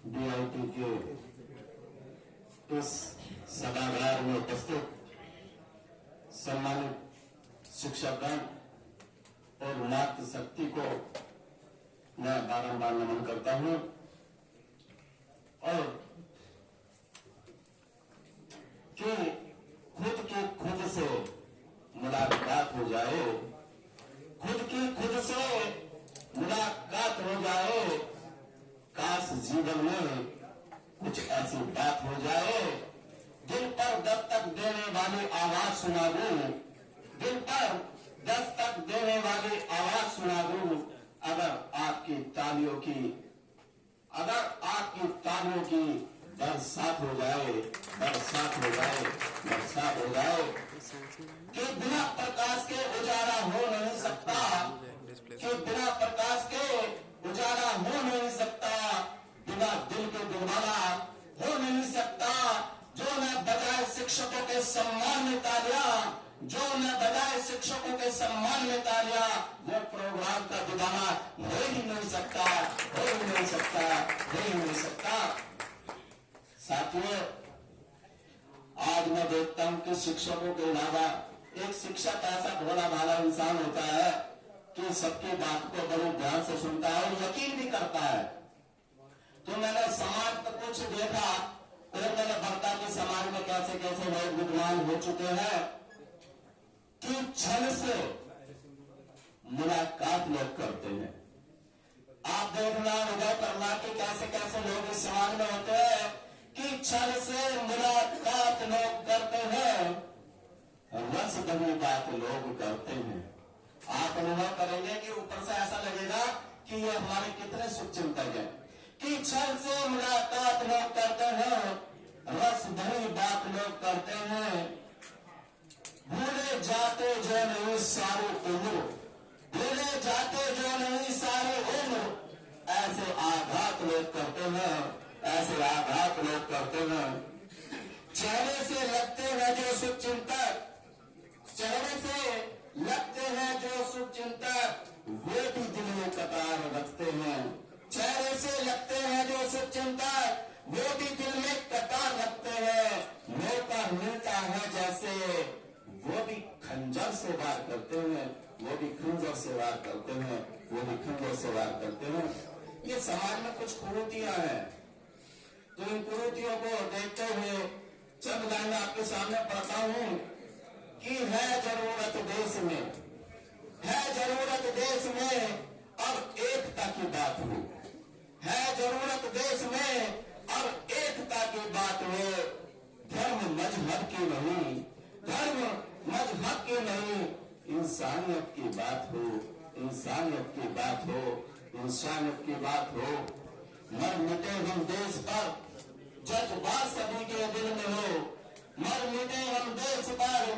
DIT के इस सभागार में उपस्थित सम्मानित शिक्षकगण और मातृशक्ति को मैं बारंबार नमन करता हूं और कि खुद की खुद से मुलाकात हो जाए, खुद की खुद से मुलाकात हो जाए, काश जीवन में कुछ ऐसी बात हो जाए, दिल पर दस्तक देने वाली आवाज सुना दूं, दिल पर दस्तक देने वाली आवाज सुना दूं। अगर आपकी तालियों की बरसात हो जाए, बरसात हो जाए, बरसात हो जाए कि बिना प्रकाश के उजाला हो नहीं सकता, कि बिना प्रकाश के उजाला हो नहीं सकता, बिना दिल के दिलवाला हो नहीं सकता। जो न बजाए शिक्षकों के सम्मान में तालियां, जो न बजाए शिक्षकों के सम्मान में तालियां, वो प्रोग्राम का दीवाना हो ही नहीं सकता, हो ही नहीं सकता, हो ही नहीं सकता। साथियों, आज मैं देखता हूं कि शिक्षकों के अलावा एक शिक्षक ऐसा भोला भाला इंसान होता है कि सबकी बात को बड़े ध्यान से सुनता है और यकीन भी करता है। तो मैंने समाज पर कुछ देखा और मैंने बढ़ता कि समाज में कैसे कैसे लोग विद्वान हो चुके हैं कि छल से मुलाकात लोग करते हैं। आप देखना, उदय करना कि कैसे कैसे लोग इस समाज में होते हैं कि छल से मुलाकात लोग करते हैं, रस भरी बात लोग करते हैं। आप अनुभव करेंगे कि ऊपर से ऐसा लगेगा कि ये हमारे कितने शुभचिंतक हैं कि छल से मुलाकात लोग करते हैं, रस भरी बात लोग करते हैं। भूले जाते जो नहीं सारी उम्र, भूले जाते जो नहीं सारी उम्र, ऐसे आघात लोग करते हैं, ऐसे आघात लोग करते हैं। चेहरे से लगते हैं जो शुभचिंतक, चेहरे से लगते हैं जो शुभचिंतक, वे भी दिल में कतार रखते हैं। चेहरे से लगते हैं जो शुभचिंतक, वे भी दिल में कतार रखते हैं। मौका मिलता है जैसे वो भी खंजर से वार करते हैं, वो भी खंजर से वार करते हैं, वो भी खंजर से वार करते हैं। ये समाज में कुछ कुरीतियां हैं, तो इन कुरीतियों को देखते हुए चंद लाइन आपके सामने पढ़ता हूं कि है जरूरत देश में, है जरूरत देश में अब एकता की बात हो, है जरूरत देश में अब एकता की बात हो। धर्म मजहब की नहीं, धर्म मजहब की नहीं, इंसानियत की बात हो, इंसानियत की बात हो, इंसानियत की बात हो। मर मिटे हम देश पर, जज्बात सभी के दिल में हो, मर मिटे हम देश पर,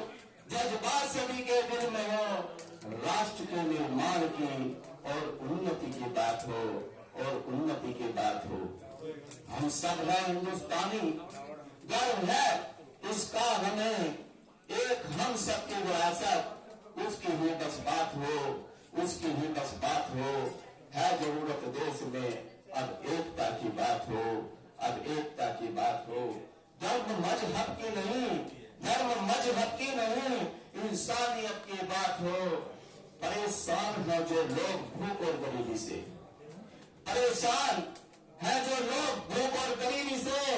जज्बात सभी के दिल में हो। राष्ट्र के निर्माण की और उन्नति की बात हो, और उन्नति की बात हो। हम सब हैं हिंदुस्तानी, गर्व है इसका हमें, एक हम सबकी विरासत, उसकी ही बस बात हो, उसकी ही बस बात हो। है जरूरत देश में अब एकता की बात हो, अब एकता की बात हो। धर्म मजहब की नहीं, धर्म मजहब की नहीं, इंसानियत की बात हो। परेशान है जो लोग भूख और गरीबी से, परेशान है जो लोग भूख और गरीबी से,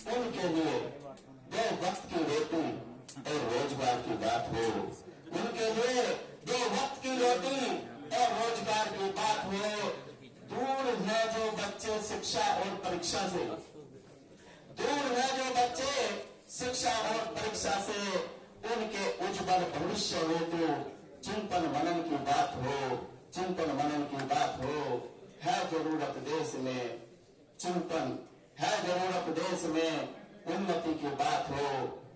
उनके लिए दो वक्त की रोटी और रोजगार की बात हो, उनके लिए दो वक्त की रोटी और रोजगार की बात हो। दूर है जो बच्चे शिक्षा और परीक्षा से, दूर है जो बच्चे शिक्षा और परीक्षा से, उनके उज्जवल भविष्य हेतु चिंतन मनन की बात हो, चिंतन मनन की बात हो। है जरूरत देश में चिंतन, है जरूरत देश में उन्नति की बात हो,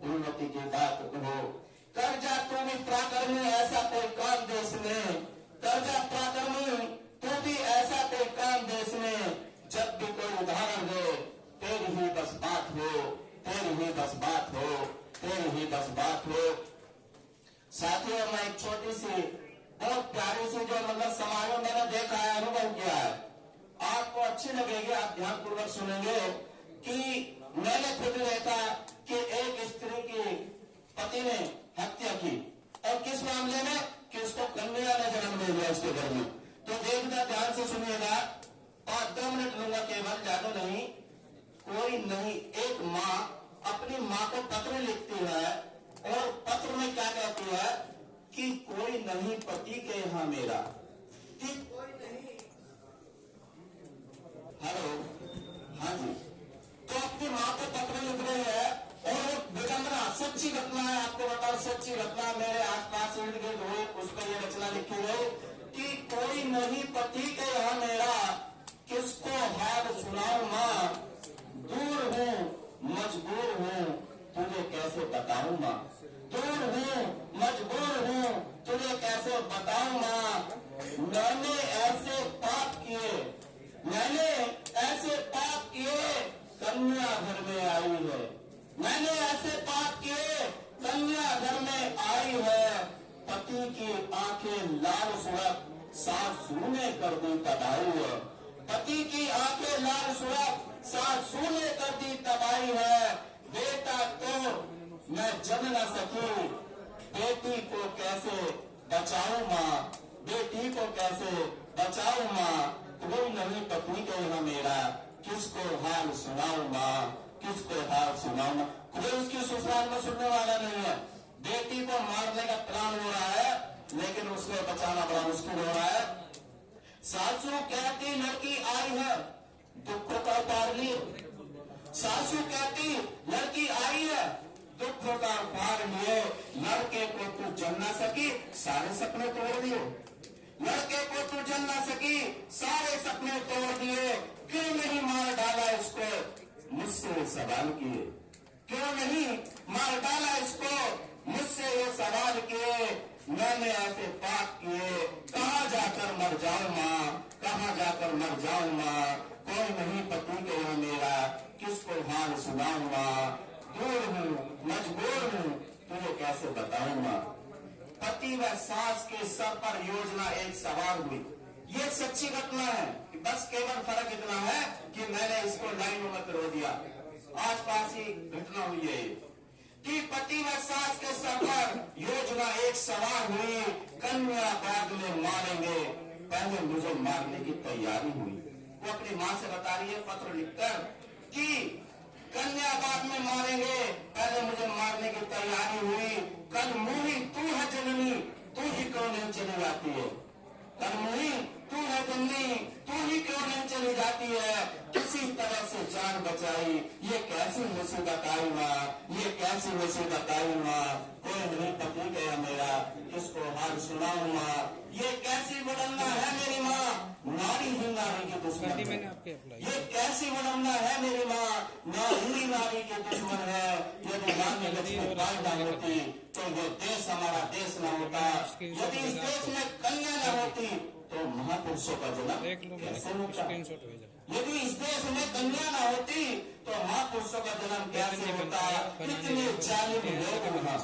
उन्नति की बात हो। कर्जा तू भी पराक्रमी, ऐसा कोई काम देश में, कर्जा पराक्रमी तू भी ऐसा कोई काम देश में। जब भी कोई उदाहरण दे तेरी ही बस बात हो, तेरी ही बस बात हो, तेरी ही बस बात हो। साथियों, मैं एक छोटी सी बहुत प्यारी सी जो मतलब समाज में मैंने देखा है, अनुभव किया है, आपको अच्छी लगेगी, आप ध्यानपूर्वक सुनेंगे कि मैंने खुद देखा कि एक स्त्री की पति ने हत्या की, और किस मामले में कि उसको कन्या ने जन्म दे दिया उसके घर में। तो देखना, ध्यान से सुनिएगा, और 2 मिनट लूंगा केवल, ज्यादा नहीं। कोई नहीं, एक माँ अपनी माँ को पत्र लिखती है, और पत्र में क्या कहती है कि कोई नहीं पति के यहाँ मेरा, कि कोई नहीं। हेलो, हाँ जी। तो अपनी माँ को पत्र लिख रही है, और वो विडंबना, सच्ची घटना है, आपको बताओ, सच्ची घटना मेरे आसपास इर्द गिर्द हुई, उस पर यह रचना लिखी गई कि कोई नहीं पति के यहाँ मेरा, किसको हाल सुनाऊं माँ, दूर हूँ मजबूर हूँ तुझे कैसे बताऊं माँ, दूर हूँ मजबूर हूँ तुझे कैसे बताऊं माँ। मैंने ऐसे पाप किए, मैंने ऐसे पाप किए, कन्या घर में आई है, मैंने ऐसे पाप किए, कन्या घर में आई है। पति की आंखें लाल सुलग, सासू ने कर दी तबाही है, पति की आंखें लाल सुलग, सासू ने कर दी तबाही है। बेटा तो मैं जन न सकी, बेटी को कैसे बचाऊं माँ, बेटी को कैसे बचाऊं माँ। कोई नहीं पत्नी के यहाँ मेरा, किसको हाल सुनाऊं माँ, किसको हाल सुनाऊं माँ। कोई उसकी ससुराल में सुनने वाला नहीं है। बेटी को मारने का प्लान हो रहा है, लेकिन उसको बचाना बड़ा मुश्किल हो रहा है। सासू कहती लड़की आई है, दुख का पार लिए। सासू कहती लड़की आई है, दुख का पार लिए। लड़के को तू जन ना सकी, सारे सपने तोड़ दिए। लड़के को तू जन ना सकी, सारे सपने तोड़ दिए। क्यों नहीं मार डाला इसको, मुझसे सवाल किए। क्यों नहीं मार डाला इसको, मुझसे ये सवाल किए। मैंने ऐसे पाप किए, कहाँ जाकर मर जाऊं माँ, कहाँ जाकर मर जाऊं माँ। कोई नहीं पति के यहाँ मेरा, किसको हाल सुनाऊं माँ। दूर हूँ मजबूर हूँ तुझे कैसे बताऊं माँ। पति व सास के सर पर योजना एक सवार हुई। ये सच्ची घटना है, बस केवल फर्क इतना है कि मैंने इसको लाइनों में पिरो दिया। आसपास ही घटना हुई है कि पति व सास के सर पर योजना एक सवार हुई। कन्या बाद में मारेंगे, पहले मुझे मारने की तैयारी हुई। वो अपनी माँ से बता रही है पत्र लिखकर कि कन्या बाद में मारेंगे, पहले मुझे मारने की तैयारी हुई। कल मुही तू है जननी, तू ही क्यों नहीं चली जाती है। कल मुही तू है जननी, तू ही क्यों नहीं चली जाती है। किसी तरह से जान बचाई, ये कैसी मुसीबत आई माँ, ये कैसी मुसीबत आई माँ। कोई नहीं पति गया मेरा, किसको हाल सुनाऊं माँ। ये कैसी विडंबना है मेरी माँ, नारी ही नारी की दुश्मन है। ये कैसी विडंबना है मेरी माँ, नारी ही नारी की दुश्मन है। यदि माँ में लक्ष्मी बाई न होती तो ये देश हमारा देश न होता। यदि इस देश में कन्या न होती तो महापुरुषों का जन्म कैसे होता। यदि इस देश में कन्या न होती तो महापुरुषों का जन्म कैसे होता। इतने जालिम लोग यहाँ,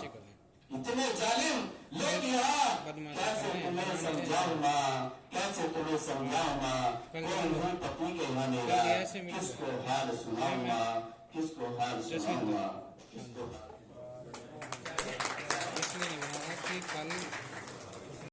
इतने जालिम लोग यहाँ, कैसे तुम्हें समझाऊं माँ, कैसे तुम्हें समझाऊं माँ। कोई नहीं पति के यहाँ मेरा, किसको हाल सुनाऊं माँ, किसको हाल सुनाऊं माँ, किसको। इसलिए नहीं बना कि कल